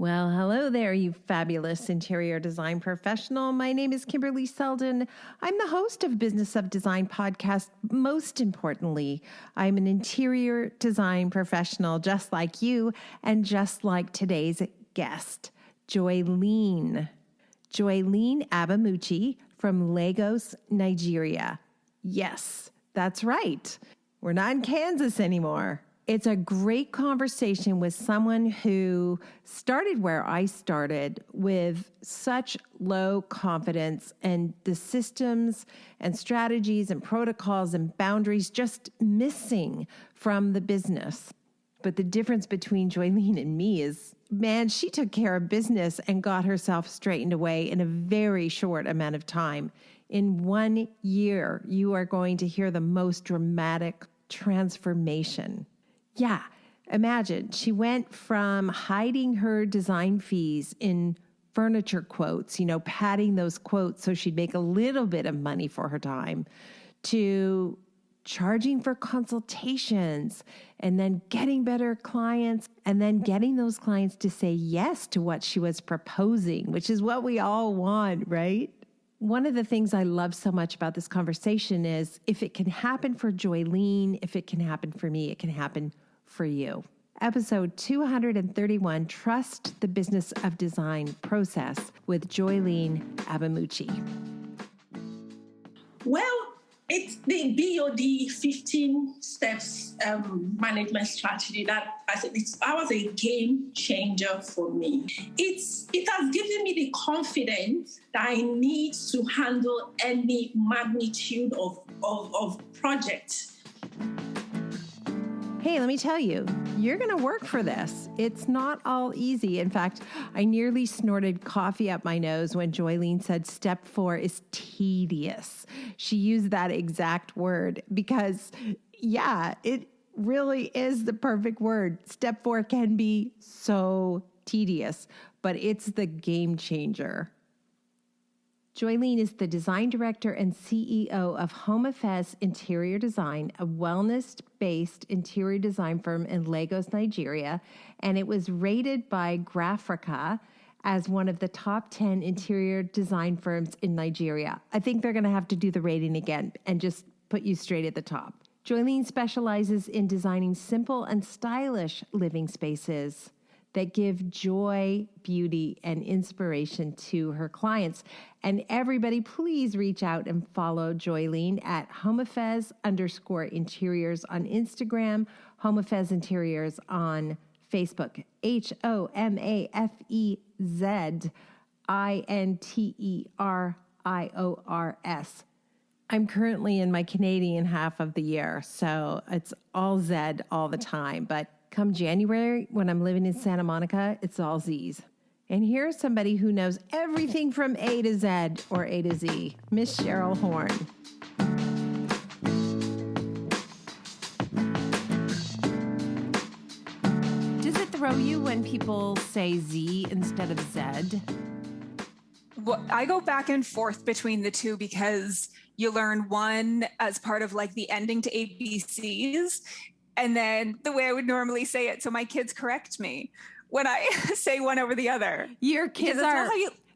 Well, hello there, you fabulous interior design professional. My name is Kimberley Seldon. I'm the host of Business of Design podcast. Most importantly, I'm an interior design professional just like you and just like today's guest, Joylene Agbamuche from Lagos, Nigeria. Yes, that's right. We're not in Kansas anymore. It's a great conversation with someone who started where I started with such low confidence and the systems and strategies and protocols and boundaries just missing from the business. But the difference between Joylene and me is, man, she took care of business and got herself straightened away in a very short amount of time. In 1 year, you are going to hear the most dramatic transformation. Yeah, imagine she went from hiding her design fees in furniture quotes, padding those quotes so she'd make a little bit of money for her time, to charging for consultations and then getting better clients and then getting those clients to say yes to what she was proposing, which is what we all want, right? One of the things I love so much about this conversation is if it can happen for Joylene, if it can happen for me, it can happen for you. Episode 231, Trust the Business of Design Process with Joylene Agbamuche. Well, it's the BOD 15 steps management strategy that I said that was a game changer for me. It has given me the confidence that I need to handle any magnitude of project. Hey, let me tell you, you're going to work for this. It's not all easy. In fact, I nearly snorted coffee up my nose when Joylene said step 4 is tedious. She used that exact word because, yeah, it really is the perfect word. Step 4 can be so tedious, but it's the game changer. Joylene is the design director and CEO of Homefez Interior Design, a wellness-based interior design firm in Lagos, Nigeria, and it was rated by Graphica as one of the top 10 interior design firms in Nigeria. I think they're going to have to do the rating again and just put you straight at the top. Joylene specializes in designing simple and stylish living spaces that give joy, beauty, and inspiration to her clients. And everybody, please reach out and follow Joylene at Homefez_interiors on Instagram, Homefez Interiors on Facebook, HOMAFEZINTERIORS. I'm currently in my Canadian half of the year, so it's all Zed all the time, but come January, when I'm living in Santa Monica, it's all Z's. And here's somebody who knows everything from A to Z or A to Z, Miss Cheryl Horn. Does it throw you when people say Z instead of Z? Well, I go back and forth between the two because you learn one as part of like the ending to ABCs. And then the way I would normally say it. So my kids correct me when I say one over the other. Your kids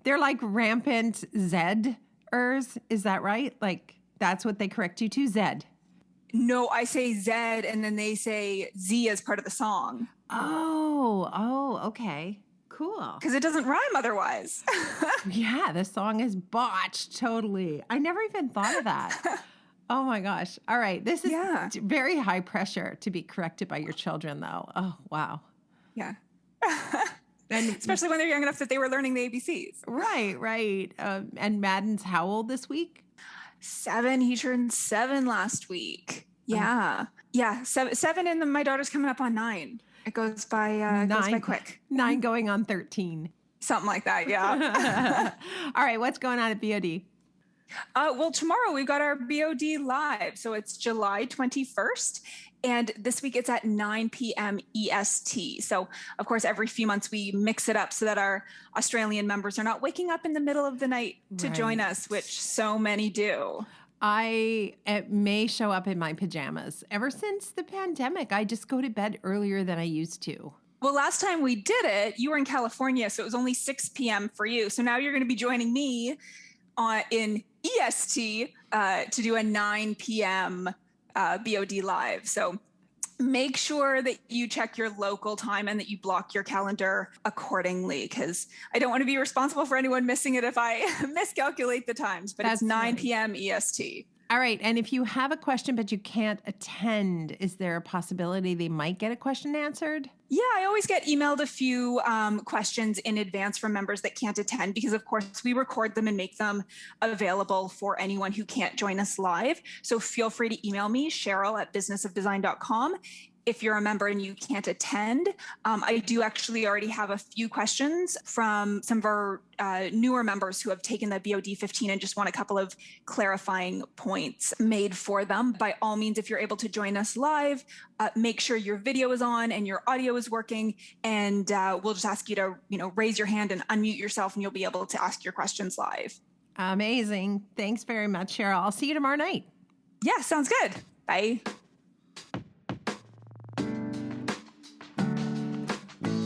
they're like rampant Z-ers. Is that right? Like that's what they correct you to, Z? No, I say Z and then they say Z as part of the song. Oh, okay. Cool. Because it doesn't rhyme otherwise. Yeah, the song is botched totally. I never even thought of that. Oh my gosh. All right. This is very high pressure to be corrected by your children, though. Oh, wow. Yeah. And especially when they're young enough that they were learning the ABCs. Right. And Madden's how old this week? 7. He turned 7 last week. Yeah. Yeah. 7 and then my daughter's coming up on 9. It goes by quick. 9 going on 13. Something like that. Yeah. All right. What's going on at BOD? Well, tomorrow we've got our BOD live. So it's July 21st. And this week it's at 9 p.m. EST. So, of course, every few months we mix it up so that our Australian members are not waking up in the middle of the night to join us, which so many do. I may show up in my pajamas. Ever since the pandemic, I just go to bed earlier than I used to. Well, last time we did it, you were in California, so it was only 6 p.m. for you. So now you're going to be joining me in EST to do a 9 p.m. BOD live. So make sure that you check your local time and that you block your calendar accordingly, because I don't want to be responsible for anyone missing it if I miscalculate the times, but it's 9 p.m. EST. All right. And if you have a question but you can't attend, is there a possibility they might get a question answered? Yeah, I always get emailed a few questions in advance from members that can't attend because, of course, we record them and make them available for anyone who can't join us live. So feel free to email me, Cheryl@businessofdesign.com. If you're a member and you can't attend, I do actually already have a few questions from some of our newer members who have taken the BOD 15 and just want a couple of clarifying points made for them. By all means, if you're able to join us live, make sure your video is on and your audio is working, and we'll just ask you to raise your hand and unmute yourself, and you'll be able to ask your questions live. Amazing. Thanks very much, Cheryl. I'll see you tomorrow night. Yeah, sounds good. Bye.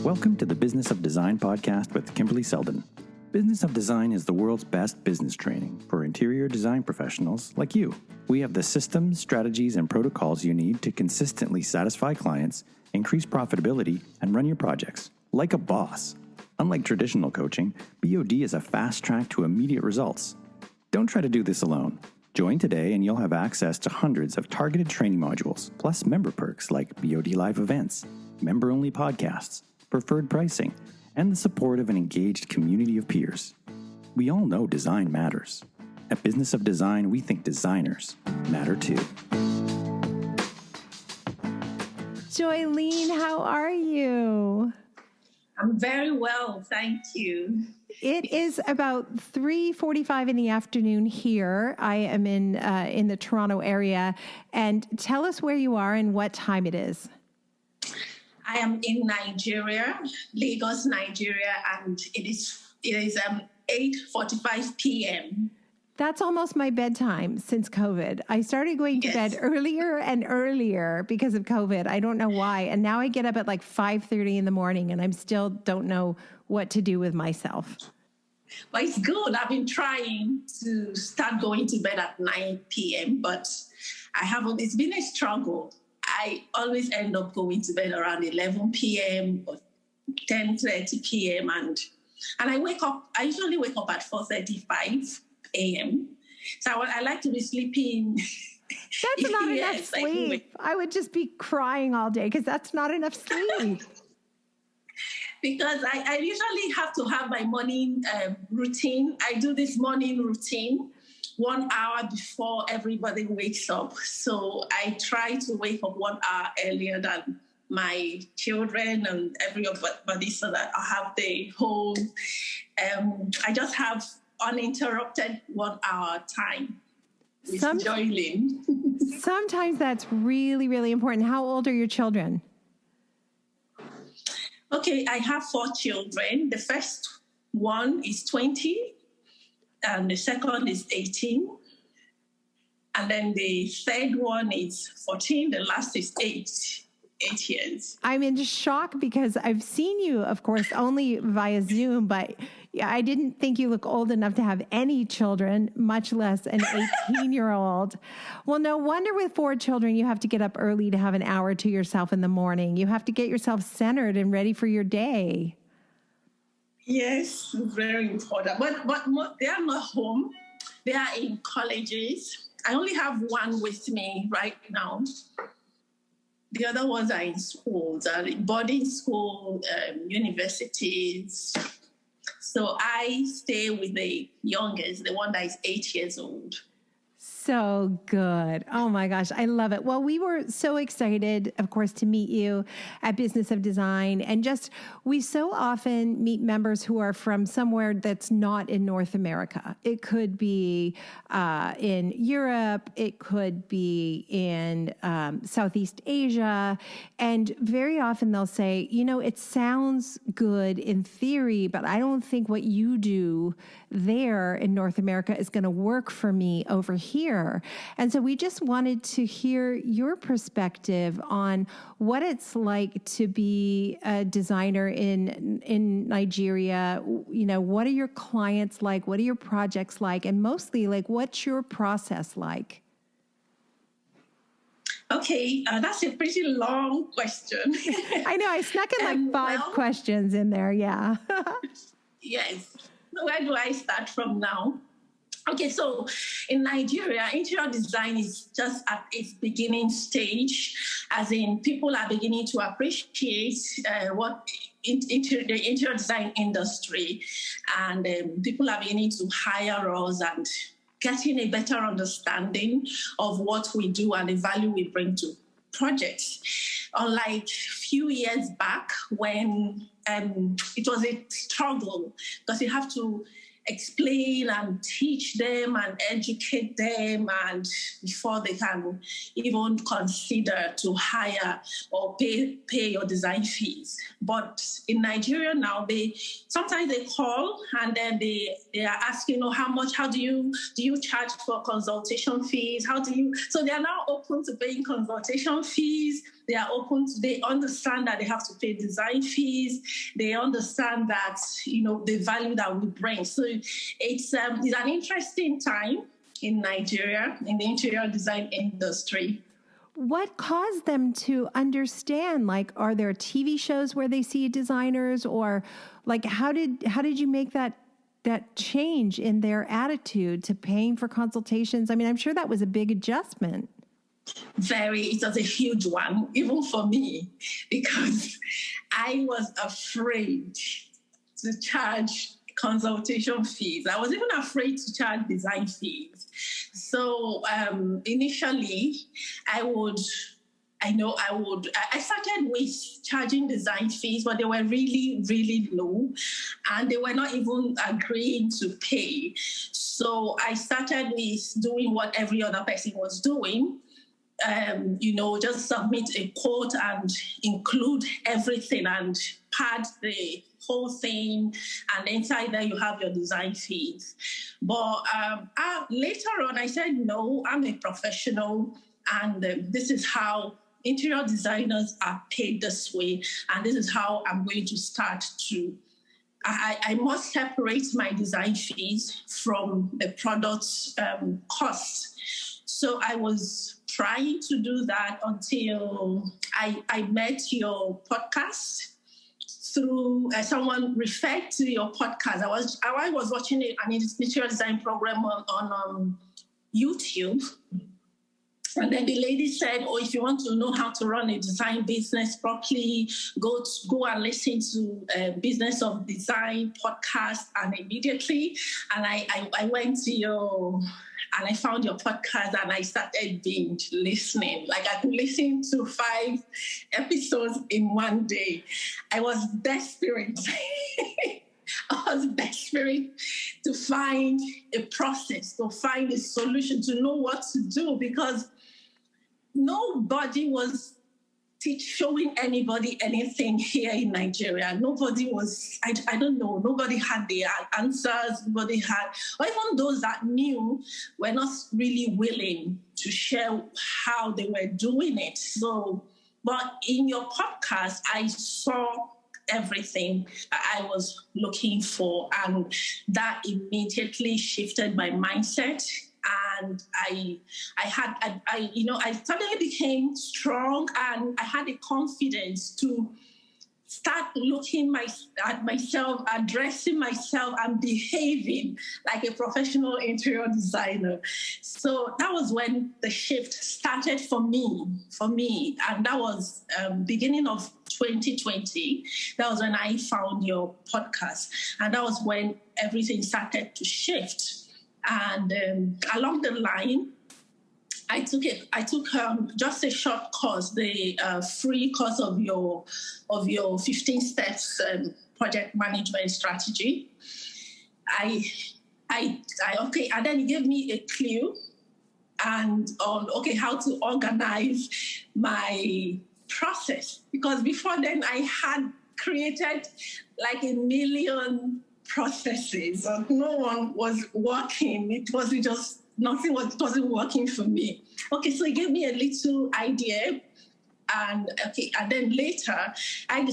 Welcome to the Business of Design podcast with Kimberley Seldon. Business of Design is the world's best business training for interior design professionals like you. We have the systems, strategies, and protocols you need to consistently satisfy clients, increase profitability, and run your projects like a boss. Unlike traditional coaching, BOD is a fast track to immediate results. Don't try to do this alone. Join today and you'll have access to hundreds of targeted training modules, plus member perks like BOD live events, member-only podcasts, preferred pricing, and the support of an engaged community of peers. We all know design matters. At Business of Design, we think designers matter too. Joylene, how are you? I'm very well, thank you. It is about 3:45 in the afternoon here. I am in the Toronto area. And tell us where you are and what time it is. I am in Nigeria, Lagos, Nigeria, and it is 8:45 p.m. That's almost my bedtime since COVID. I started going to bed earlier and earlier because of COVID. I don't know why. And now I get up at like 5:30 in the morning and I still don't know what to do with myself. But it's good. I've been trying to start going to bed at 9 p.m., but I haven't. It's been a struggle. I always end up going to bed around 11 p.m. or 10:30 p.m. And I wake up, I usually wake up at 4:35 a.m. So I like to be sleeping. That's not enough sleep. I would just be crying all day because that's not enough sleep. Because I usually have to have my morning routine. I do this morning routine 1 hour before everybody wakes up. So I try to wake up 1 hour earlier than my children and everybody so that I have the whole, I just have uninterrupted 1 hour time with Joylene. Sometimes that's really, really important. How old are your children? Okay, I have 4 children. The first one is 20. And the second is 18. And then the third one is 14. The last is 8 years. I'm in shock because I've seen you, of course, only via Zoom, but I didn't think you look old enough to have any children, much less an 18-year-old. Well, no wonder with 4 children, you have to get up early to have an hour to yourself in the morning. You have to get yourself centered and ready for your day. Yes, very important. But they are not home. They are in colleges. I only have one with me right now. The other ones are in schools, boarding school, universities. So I stay with the youngest, the one that is 8 years old. So good. Oh my gosh, I love it. Well, we were so excited, of course, to meet you at Business of Design. And we so often meet members who are from somewhere that's not in North America. It could be in Europe. It could be in Southeast Asia. And very often they'll say, it sounds good in theory, but I don't think what you do there in North America is going to work for me over here. designer. And so we just wanted to hear your perspective on what it's like to be a designer in Nigeria. You know, what are your clients like? What are your projects like? And mostly, like, what's your process like? Okay, that's a pretty long question. I know, I snuck in like five questions in there, yeah. Yes. Where do I start from now? Okay, so in Nigeria, interior design is just at its beginning stage, as in people are beginning to appreciate what the interior design industry, and people are beginning to hire us and getting a better understanding of what we do and the value we bring to projects. Unlike a few years back when it was a struggle because you have to explain and teach them and educate them, and before they can even consider to hire or pay your design fees. But in Nigeria now, sometimes they call and then they are asking, how do you charge for consultation fees? So they are now open to paying consultation fees. They understand that they have to pay design fees. They understand that, the value that we bring. So it's an interesting time in Nigeria, in the interior design industry. What caused them to understand? Like, are there TV shows where they see designers, or like, how did you make that change in their attitude to paying for consultations? I mean, I'm sure that was a big adjustment. It was a huge one, even for me, because I was afraid to charge consultation fees. I was even afraid to charge design fees. So initially, I started with charging design fees, but they were really, really low, and they were not even agreeing to pay. So I started with doing what every other person was doing. Just submit a quote and include everything and pad the whole thing, and inside there you have your design fees. But later on, I said, no, I'm a professional, and this is how interior designers are paid this way, and this is how I'm going to start to. I must separate my design fees from the product's costs. So I was trying to do that until I met your podcast through someone referred to your podcast. I was watching an interior design program on YouTube. And then the lady said, if you want to know how to run a design business properly, go and listen to Business of Design podcast. And immediately, and I went to and I found your podcast and I started binge listening. Like, I could listen to 5 episodes in one day. I was desperate. I was desperate to find a process, to find a solution, to know what to do, because nobody was showing anybody anything here in Nigeria. Nobody was, I don't know, nobody had the answers, or even those that knew were not really willing to share how they were doing it. So, but in your podcast, I saw everything I was looking for, and that immediately shifted my mindset. And I suddenly became strong, and I had the confidence to start looking at myself, addressing myself, and behaving like a professional interior designer. So that was when the shift started for me. And that was beginning of 2020. That was when I found your podcast. And that was when everything started to shift. And along the line, I took just a short course, the free course of your 15 steps project management strategy. And then he gave me a clue and on how to organize my process, because before then I had created like a million processes, but no one was working. It wasn't just wasn't working for me. Okay, so he gave me a little idea. And then later, I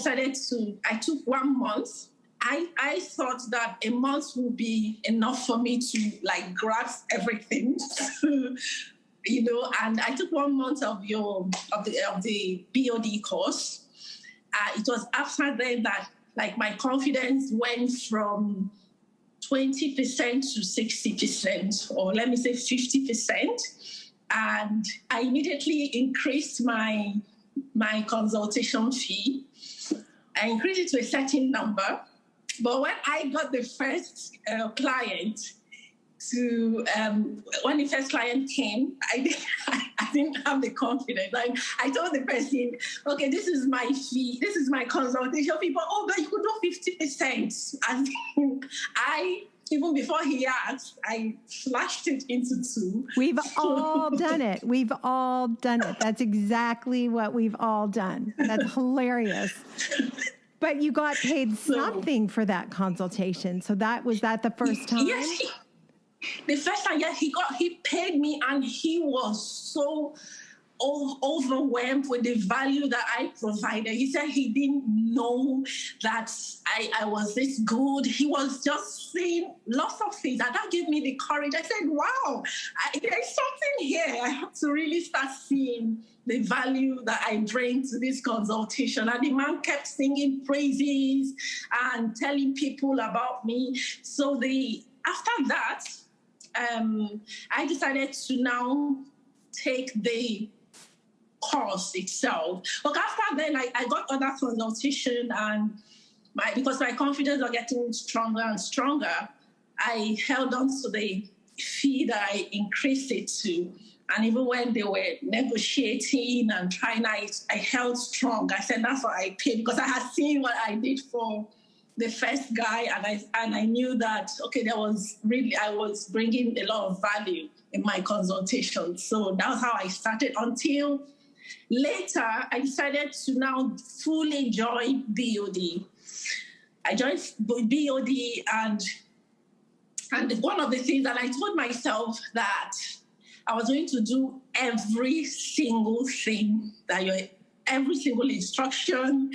took 1 month. I thought that a month would be enough for me to grasp everything, and I took 1 month of the BOD course. It was after then that my confidence went from 20% to 60%, or let me say 50%. And I immediately increased my consultation fee. I increased it to a certain number. But when I got the first client, when the first client came, I didn't have the confidence. I told the person, okay, this is my fee, this is my consultation fee, but you could do 50%. And even before he asked, I slashed it into 2. We've all done it. We've all done it. That's exactly what we've all done. That's hilarious. But you got paid something for that consultation. So was that the first time? Yes, the first time, yes, he paid me, and he was so overwhelmed with the value that I provided. He said he didn't know that I was this good. He was just seeing lots of things, and that gave me the courage. I said, wow, there's something here. I have to really start seeing the value that I bring to this consultation. And the man kept singing praises and telling people about me. So after that, I decided to now take the course itself. But after then, I got other consultation, and because my confidence was getting stronger and stronger, I held on to the fee that I increased it to. And even when they were negotiating and trying, I held strong. I said, that's what I paid, because I had seen what I did for the first guy, and I knew that, okay, I was bringing a lot of value in my consultation. So that was how I started, until later I decided to now fully join BOD. I joined BOD, and one of the things that I told myself that I was going to do every single thing every single instruction.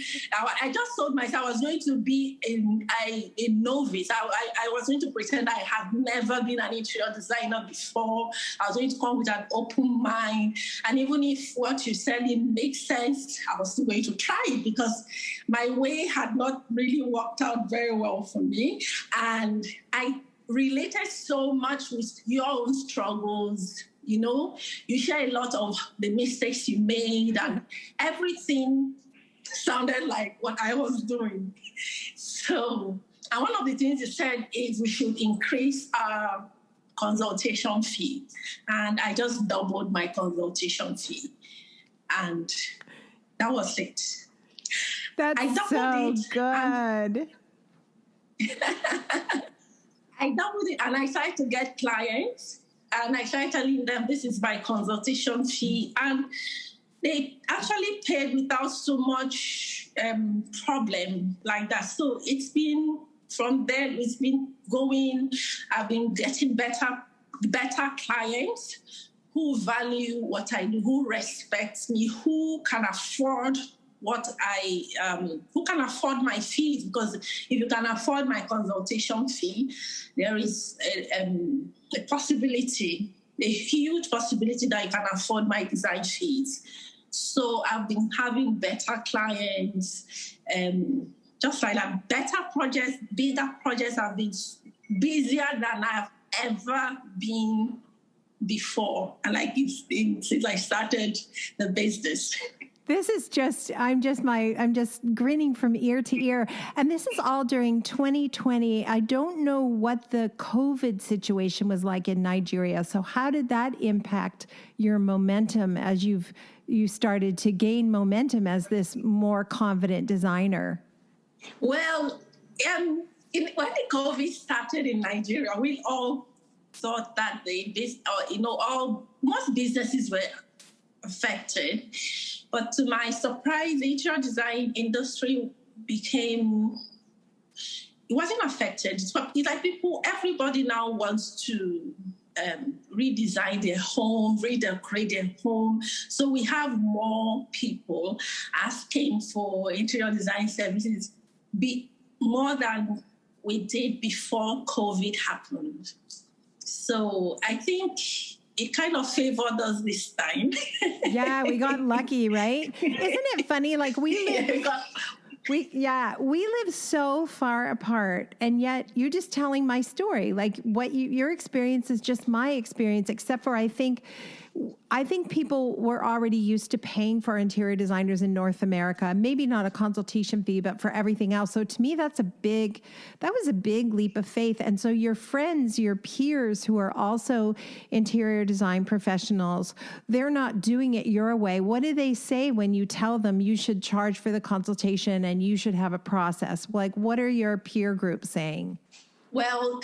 I just told myself I was going to be a novice. I was going to pretend I had never been an interior designer before. I was going to come with an open mind. And even if what you said didn't make sense, I was still going to try it, because my way had not really worked out very well for me. And I related so much with your own struggles. You share a lot of the mistakes you made, and everything sounded like what I was doing. So, and one of the things you said is we should increase our consultation fee. And I just doubled my consultation fee. And that was it. That's so good. I doubled it, and I started to get clients. And I started telling them, this is my consultation fee. And they actually paid without so much problem like that. So from there, it's been going. I've been getting better clients who value what I do, who respect me, who can afford who can afford my fees. Because if you can afford my consultation fee, there is a possibility, a huge possibility that you can afford my design fees. So I've been having better clients, just like that, better projects, bigger projects. Have been busier than I've ever been before, and since I started the business. This is I'm just grinning from ear to ear. And this is all during 2020. I don't know what the COVID situation was like in Nigeria. So how did that impact your momentum as you started to gain momentum as this more confident designer? Well, when the COVID started in Nigeria, we all thought that most businesses were affected. But to my surprise, the interior design industry it wasn't affected. It's like everybody now wants to redesign their home, redecorate their home. So we have more people asking for interior design services, more than we did before COVID happened. So I think it kind of favored us this time. Yeah, we got lucky, right? Isn't it funny? Like we live so far apart, and yet you're just telling my story. Like what your experience is just my experience, except for I think people were already used to paying for interior designers in North America, maybe not a consultation fee, but for everything else. So to me, that was a big leap of faith. And so your friends, your peers who are also interior design professionals, they're not doing it your way. What do they say when you tell them you should charge for the consultation and you should have a process? Like, what are your peer groups saying? Well,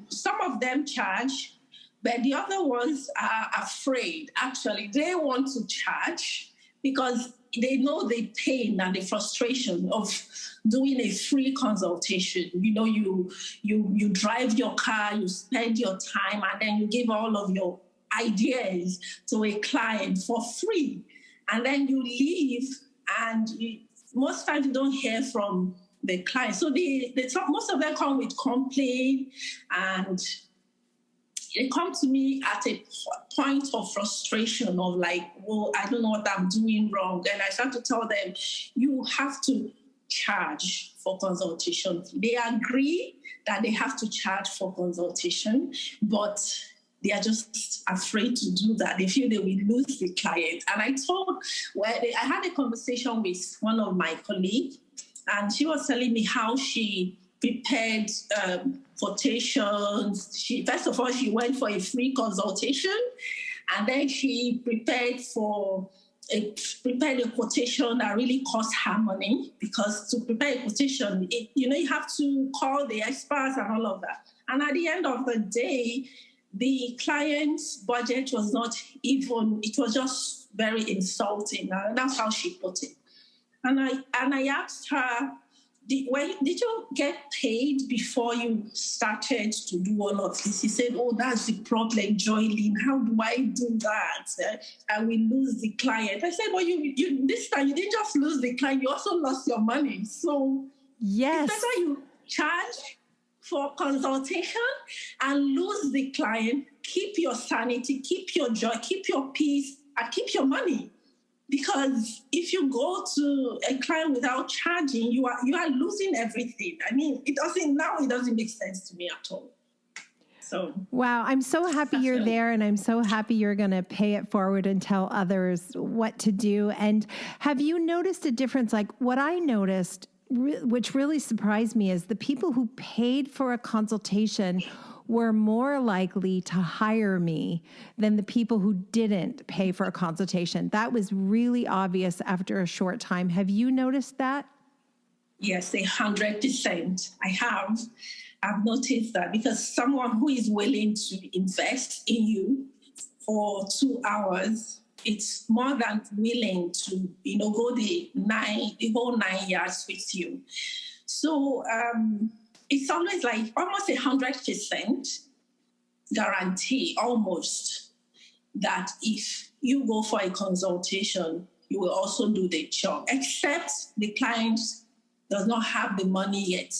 some of them charge, but the other ones are afraid. Actually, they want to charge because they know the pain and the frustration of doing a free consultation. You know, you drive your car, you spend your time, and then you give all of your ideas to a client for free. And then you leave, and most times you don't hear from the client. So most of them come with complaint, and they come to me at a point of frustration of like, well, I don't know what I'm doing wrong. And I start to tell them, you have to charge for consultation. They agree that they have to charge for consultation, but they are just afraid to do that. They feel they will lose the client. And I had a conversation with one of my colleagues, and she was telling me how she prepared quotations. First of all, she went for a free consultation, and then she prepared a quotation that really cost her money, because to prepare a quotation, you have to call the experts and all of that. And at the end of the day, the client's budget was not even, it was just very insulting. And that's how she put it. And I asked her, did you get paid before you started to do all of this? He said, oh, that's the problem, Joylene. How do I do that? I will lose the client. I said, well, you this time you didn't just lose the client, you also lost your money. So yes, it's better you charge for consultation and lose the client, keep your sanity, keep your joy, keep your peace, and keep your money. Because if you go to a client without charging, you are losing everything. I mean, it doesn't make sense to me at all. So wow, I'm so happy you're there, and I'm so happy you're going to pay it forward and tell others what to do. And have you noticed a difference? Like what I noticed, which really surprised me, is the people who paid for a consultation were more likely to hire me than the people who didn't pay for a consultation. That was really obvious after a short time. Have you noticed that? Yes, 100%. I have. I've noticed that, because someone who is willing to invest in you for 2 hours, it's more than willing to, go the whole 9 years with you. So, it's always like almost 100% guarantee, almost, that if you go for a consultation, you will also do the job, except the client does not have the money yet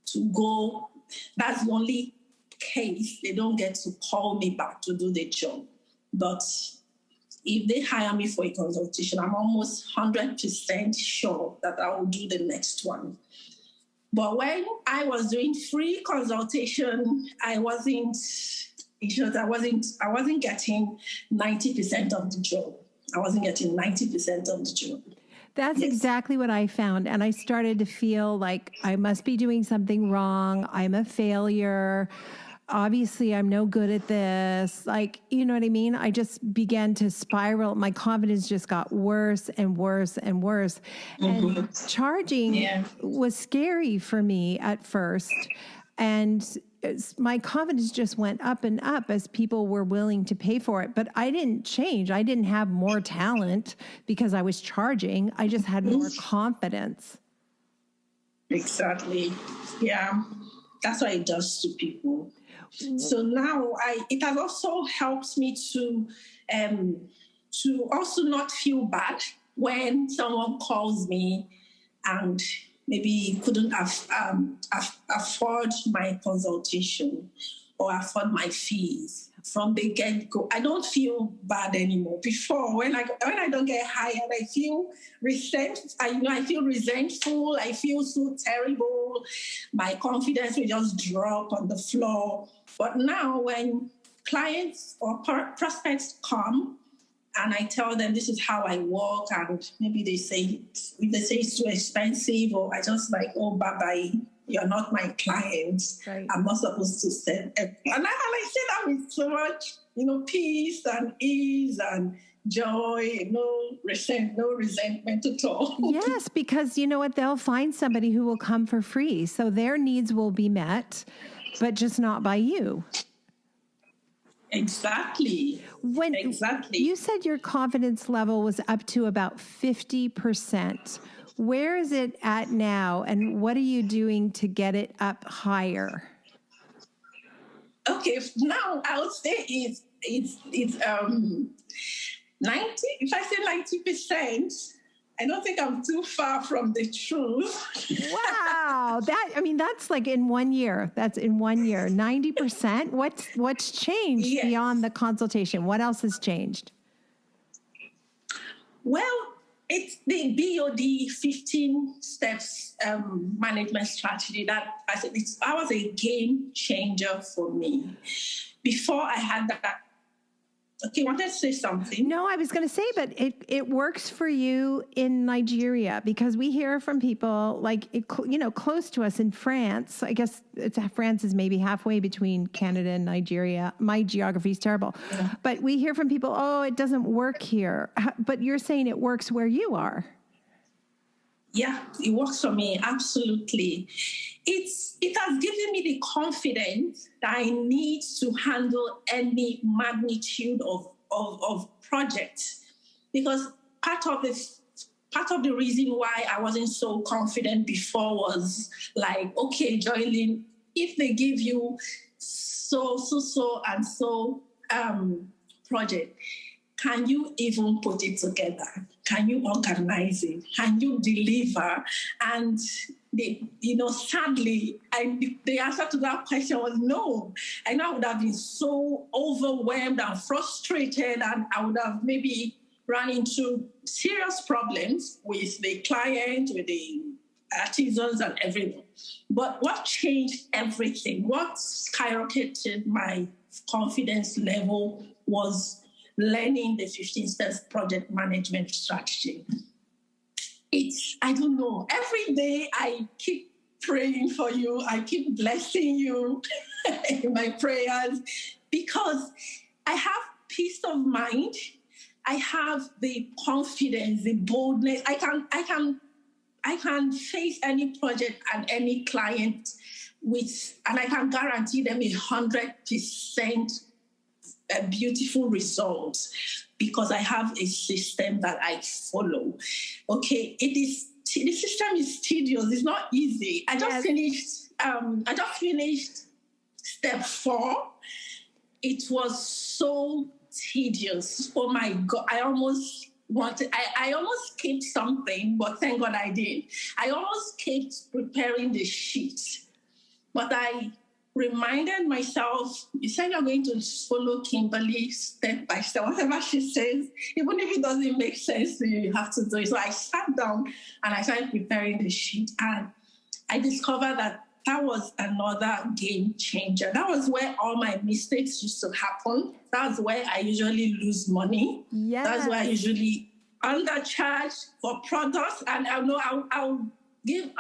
to go. That's the only case. They don't get to call me back to do the job. But if they hire me for a consultation, I'm almost 100% sure that I will do the next one. But when I was doing free consultation, I wasn't getting 90% of the job. I wasn't getting 90% of the job. That's exactly what I found. And I started to feel like I must be doing something wrong. I'm a failure. Obviously, I'm no good at this. Like, you know what I mean? I just began to spiral. My confidence just got worse and worse and worse. Mm-hmm. And charging was scary for me at first. And my confidence just went up and up as people were willing to pay for it. But I didn't change. I didn't have more talent because I was charging. I just had more confidence. Exactly. Yeah. That's what it does to people. So now it has also helped me to also not feel bad when someone calls me and maybe couldn't afford my consultation or afford my fees. From the get-go, I don't feel bad anymore. Before, when I don't get hired, I feel I feel resentful. I feel so terrible. My confidence will just drop on the floor. But now, when clients or prospects come, and I tell them this is how I work, and maybe they say it's too expensive, or I just like, oh, bye-bye. You're not my client. Right. I'm not supposed to send. And I say that with so much, peace and ease and joy, no resentment at all. Yes, because you know what? They'll find somebody who will come for free. So their needs will be met, but just not by you. Exactly. Exactly. You said your confidence level was up to about 50%. Where is it at now, and what are you doing to get it up higher? Okay, now I would say it's 90. If I say 90%, I don't think I'm too far from the truth. Wow, that's like in 1 year. That's in 1 year. 90%. What's changed beyond the consultation? What else has changed? Well, it's the BOD 15 steps management strategy that I said I was a game changer for me. Before I had that. Okay, you wanted to say something? No, I was going to say, but it works for you in Nigeria, because we hear from people close to us in France. I guess France is maybe halfway between Canada and Nigeria. My geography is terrible. Yeah. But we hear from people, oh, it doesn't work here. But you're saying it works where you are. Yeah, it works for me. Absolutely. It has given me the confidence that I need to handle any magnitude of projects, because part of the reason why I wasn't so confident before was like, okay, Joylene, if they give you so and so project, can you even put it together? Can you organize it? Can you deliver? And sadly, the answer to that question was no. And I would have been so overwhelmed and frustrated, and I would have maybe run into serious problems with the client, with the artisans and everything. But what changed everything, what skyrocketed my confidence level, was learning the 15 steps project management strategy. I don't know, every day I keep praying for you. I keep blessing you in my prayers, because I have peace of mind. I have the confidence, the boldness. I can face any project and any client and I can guarantee them 100% beautiful results, because I have a system that I follow. Okay, the system is tedious. It's not easy. I just finished step 4. It was so tedious. Oh my God! I almost skipped something, but thank God I did. I almost skipped preparing the sheet, but I reminded myself, you said you're going to follow Kimberley step by step. Whatever she says, even if it doesn't make sense to you, you have to do it. So I sat down and I started preparing the sheet, and I discovered that was another game changer. That was where all my mistakes used to happen. That's where I usually lose money. Yes. That's where I usually undercharge for products. And I know I'll give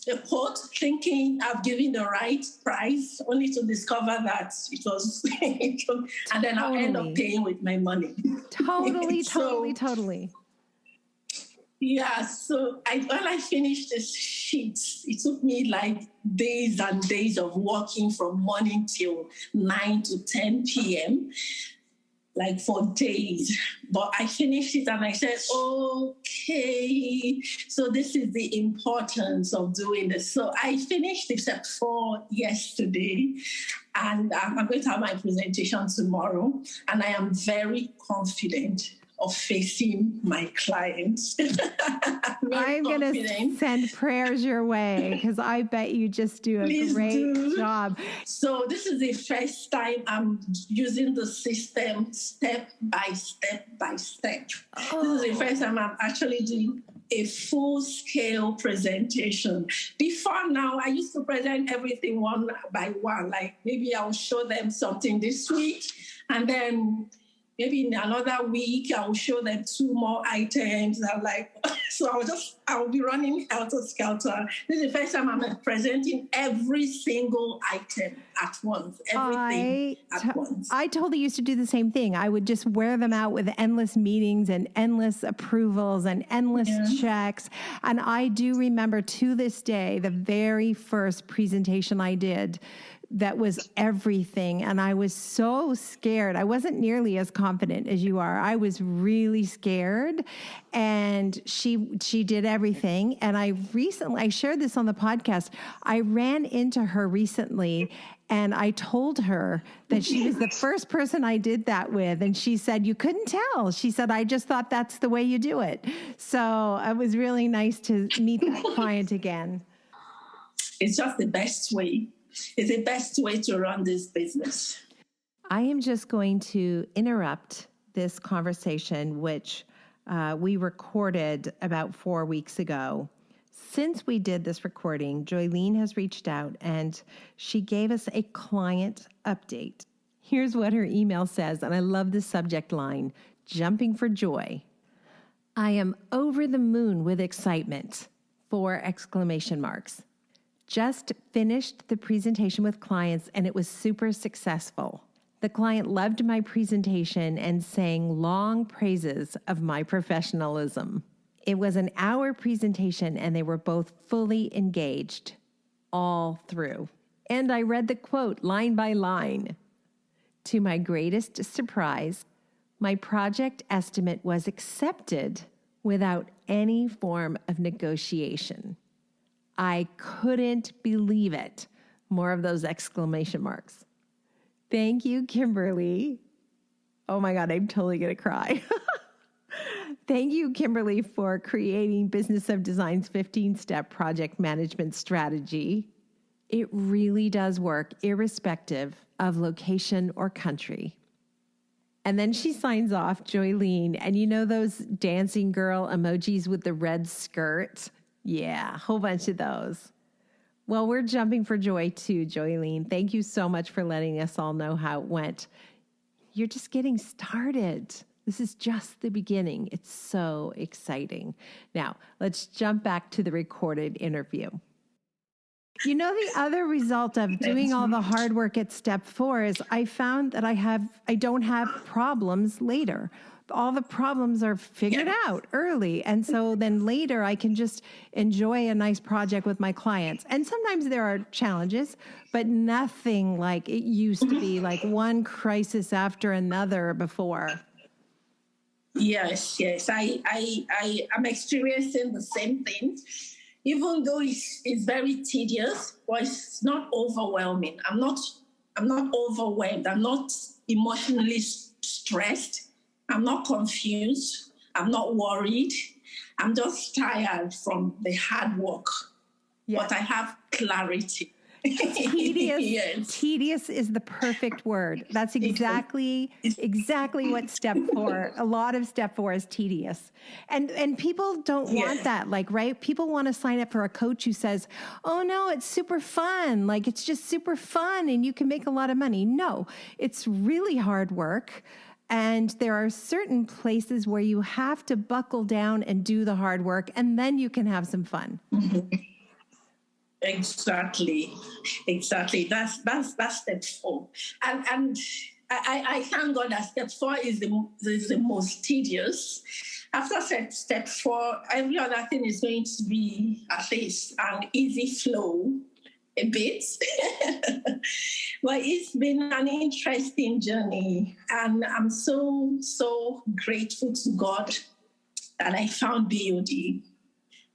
a quote thinking I've given the right price, only to discover that it was, and then I'll end up paying with my money. Totally. Yeah, so when I finished the sheet, it took me like days and days of working from morning till 9 to 10 p.m. like for days, but I finished it and I said, okay, so this is the importance of doing this. So I finished the step 4 yesterday, and I'm going to have my presentation tomorrow, and I am very confident of facing my clients. I'm going to send prayers your way because I bet you just do a great job. So this is the first time I'm using the system step by step by step. This is the first time I'm actually doing a full-scale presentation. Before now, I used to present everything one by one. Like maybe I'll show them something this week, and then maybe in another week, I'll show them 2 more items. I'm like, so I'll be running helter-skelter. This is the first time I'm presenting every single item at once, everything at once. I totally used to do the same thing. I would just wear them out with endless meetings and endless approvals and endless checks. And I do remember to this day, the very first presentation I did, that was everything. And I was so scared. I wasn't nearly as confident as you are. I was really scared. And she did everything. And I shared this on the podcast. I ran into her recently and I told her that she was the first person I did that with. And she said, you couldn't tell. She said, I just thought that's the way you do it. So it was really nice to meet that client again. It's just the best way. It's the best way to run this business. I am just going to interrupt this conversation, which we recorded about 4 weeks ago. Since we did this recording, Joylene has reached out and she gave us a client update. Here's what her email says, and I love the subject line, jumping for joy. I am over the moon with excitement, 4 exclamation marks. Just finished the presentation with clients and it was super successful. The client loved my presentation and sang long praises of my professionalism. It was an hour presentation and they were both fully engaged all through. And I read the quote line by line. To my greatest surprise, my project estimate was accepted without any form of negotiation. I couldn't believe it. More of those exclamation marks. Thank you, Kimberly. Oh my God, I'm totally going to cry. Thank you, Kimberly, for creating Business of Design's 15-step project management strategy. It really does work irrespective of location or country. And then she signs off, Joylene, and you know those dancing girl emojis with the red skirt? Yeah, a whole bunch of those. Well, we're jumping for joy too, Joylene. Thank you so much for letting us all know how it went. You're just getting started. This is just the beginning. It's so exciting. Now, let's jump back to the recorded interview. You know, the other result of doing all the hard work at step 4 is I found that I don't have problems later. All the problems are figured out early. And so then later I can just enjoy a nice project with my clients. And sometimes there are challenges, but nothing like it used to be, like one crisis after another before. Yes. I'm experiencing the same thing. Even though it's very tedious, but it's not overwhelming. I'm not overwhelmed. I'm not emotionally stressed. I'm not confused. I'm not worried. I'm just tired from the hard work. Yes. But I have clarity. Tedious. Yes. Tedious is the perfect word. That's exactly what step 4. A lot of step 4 is tedious. And people don't want that, like, right? People want to sign up for a coach who says, oh no, it's super fun. Like, it's just super fun and you can make a lot of money. No, it's really hard work. And there are certain places where you have to buckle down and do the hard work, and then you can have some fun. Mm-hmm. Exactly. That's step 4. And I thank God that step 4 is the most tedious. After step 4, every other thing is going to be at least an easy flow. A bit. Well, it's been an interesting journey, and I'm so grateful to God that I found BOD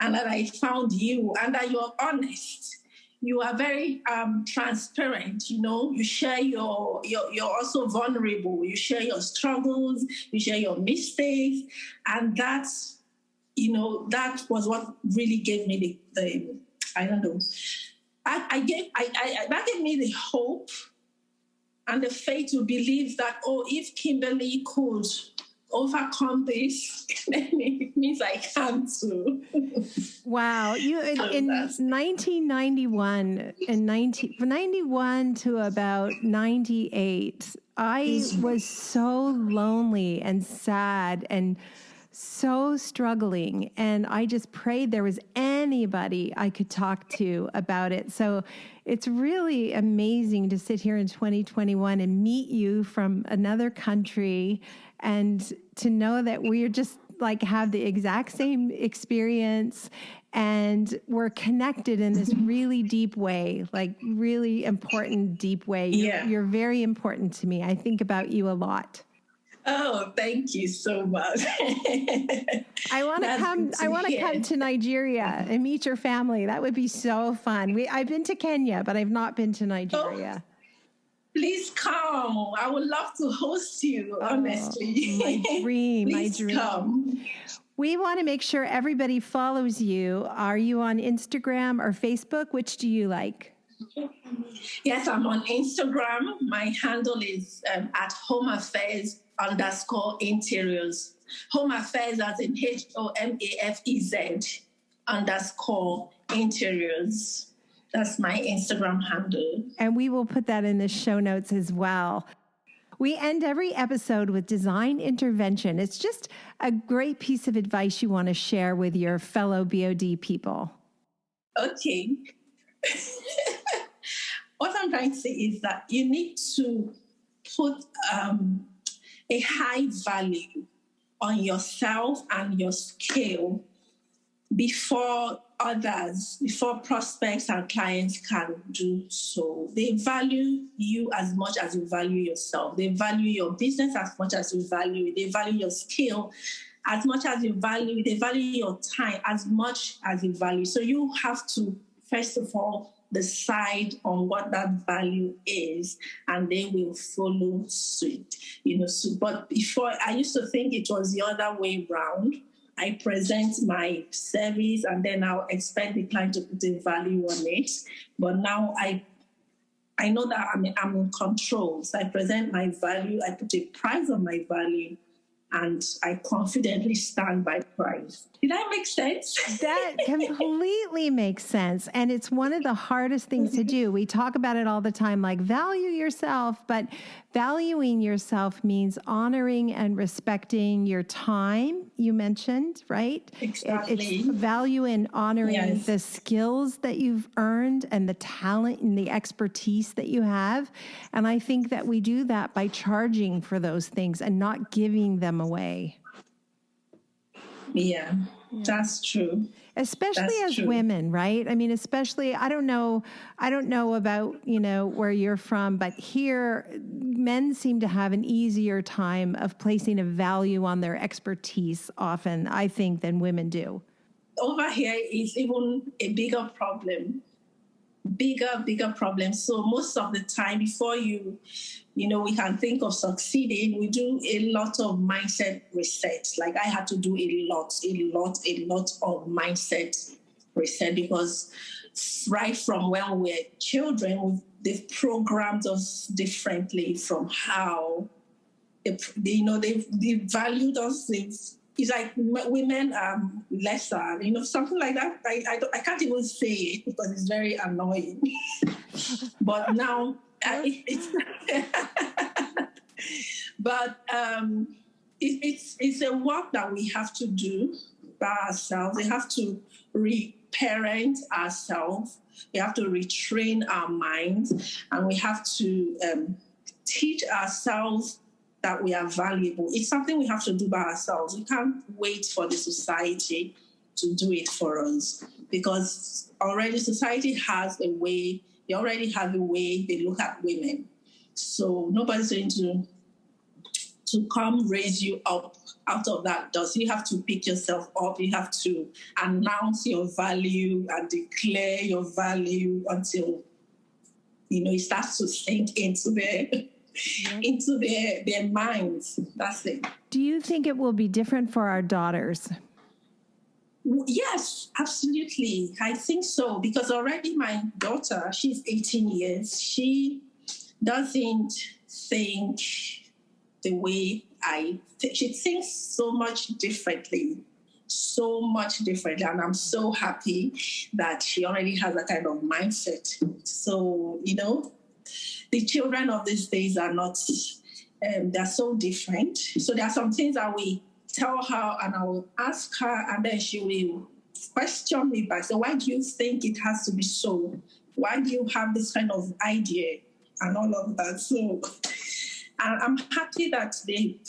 and that I found you and that you're honest. You are very transparent, you share you're also vulnerable. You share your struggles, you share your mistakes. And that's, that was what really gave me the I don't know. That gave me the hope and the faith to believe that, if Kimberley could overcome this, then it means I can too. Wow. In 1991 and 91 to about 98, I was so lonely and sad and so struggling. And I just prayed there was anybody I could talk to about it. So it's really amazing to sit here in 2021 and meet you from another country and to know that we're just have the exact same experience and we're connected in this really deep way, really important, deep way. You're very important to me. I think about you a lot. Oh, thank you so much. I want to come to Nigeria and meet your family. That would be so fun. I've been to Kenya, but I've not been to Nigeria. Please come. I would love to host you, honestly. My dream. Please come. We want to make sure everybody follows you. Are you on Instagram or Facebook? Which do you like? Yes, I'm on Instagram. My handle is at homeaffairs_interiors. Home Affairs as in HOMAFEZ_interiors. That's my Instagram handle. And we will put that in the show notes as well. We end every episode with design intervention. It's just a great piece of advice you want to share with your fellow BOD people. Okay. What I'm trying to say is that you need to put a high value on yourself and your skill before prospects and clients can do so. They value you as much as you value yourself. They value your business as much as you value it. They value your skill as much as you value it. They value your time as much as you value. So you have to, first of all, decide on what that value is, and they will follow suit. But before, I used to think it was the other way around. I present my service and then I'll expect the client to put a value on it. But now I know that I'm in control. So I present my value, I put a price on my value, and I confidently stand by price. Did that make sense? That completely makes sense. And it's one of the hardest things to do. We talk about it all the time, value yourself, but valuing yourself means honoring and respecting your time, you mentioned, right? Exactly. It's value in honoring the skills that you've earned and the talent and the expertise that you have. And I think that we do that by charging for those things and not giving them away. Yeah, that's true. Especially as women, right? I mean, especially, I don't know about, where you're from, but here men seem to have an easier time of placing a value on their expertise often, I think, than women do. Over here is even a bigger problem. Bigger problem. So most of the time, before we can think of succeeding, we do a lot of mindset reset. I had to do a lot of mindset reset, because right from when we're children, they've programmed us differently from how they valued us. It's like women are lesser, something like that. I can't even say it because it's very annoying. But now it's a work that we have to do by ourselves. We have to reparent ourselves. We have to retrain our minds, and we have to teach ourselves that we are valuable. It's something we have to do by ourselves. We can't wait for the society to do it for us, because already society has a way They already have a way they look at women. So nobody's going to come raise you up out of that dust. You have to pick yourself up. You have to announce your value and declare your value until, it starts to sink into their minds. That's it. Do you think it will be different for our daughters? Yes, absolutely. I think so, because already my daughter, she's 18 years. She doesn't think the way I think. She thinks so much differently. And I'm so happy that she already has that kind of mindset. So, the children of these days are not, they're so different. So there are some things that we tell her and I will ask her, and then she will question me back. So why do you think it has to be so? Why do you have this kind of idea and all of that? So I'm happy that they've,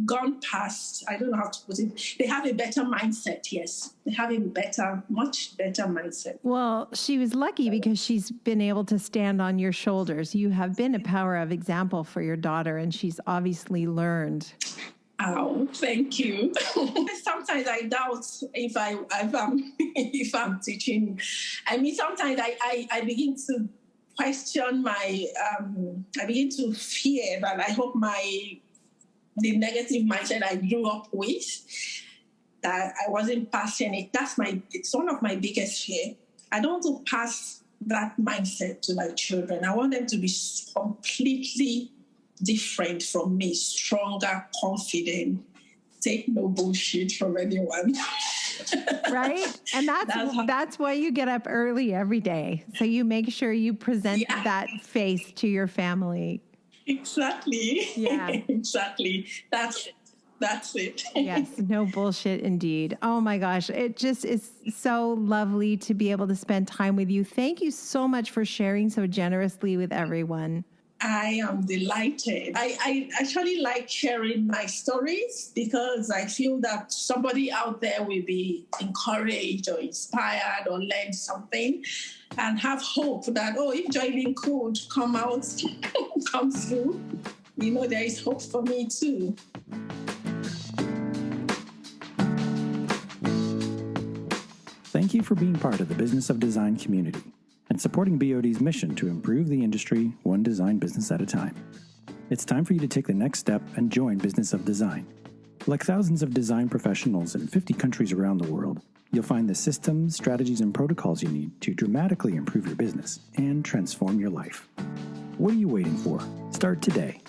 gone past, I don't know how to put it. They have a better mindset, yes. They have a much better mindset. Well, she was lucky because she's been able to stand on your shoulders. You have been a power of example for your daughter, and she's obviously learned. Oh, thank you. Sometimes I doubt if I'm teaching. I mean, sometimes I begin to question I begin to fear that I hope the negative mindset I grew up with, that I wasn't passing it. It's one of my biggest fear. I don't want to pass that mindset to my children. I want them to be completely different from me, stronger, confident, take no bullshit from anyone. Right? And that's why you get up early every day. So you make sure you present that face to your family. Exactly. Yeah. Exactly. That's it. Yes. No bullshit indeed. Oh my gosh. It just is so lovely to be able to spend time with you. Thank you so much for sharing so generously with everyone. I am delighted. I actually like sharing my stories because I feel that somebody out there will be encouraged or inspired or learn something and have hope that, if Joylene could come through, there is hope for me too. Thank you for being part of the Business of Design community and supporting BOD's mission to improve the industry one design business at a time. It's time for you to take the next step and join Business of Design. Like thousands of design professionals in 50 countries around the world, you'll find the systems, strategies, and protocols you need to dramatically improve your business and transform your life. What are you waiting for? Start today.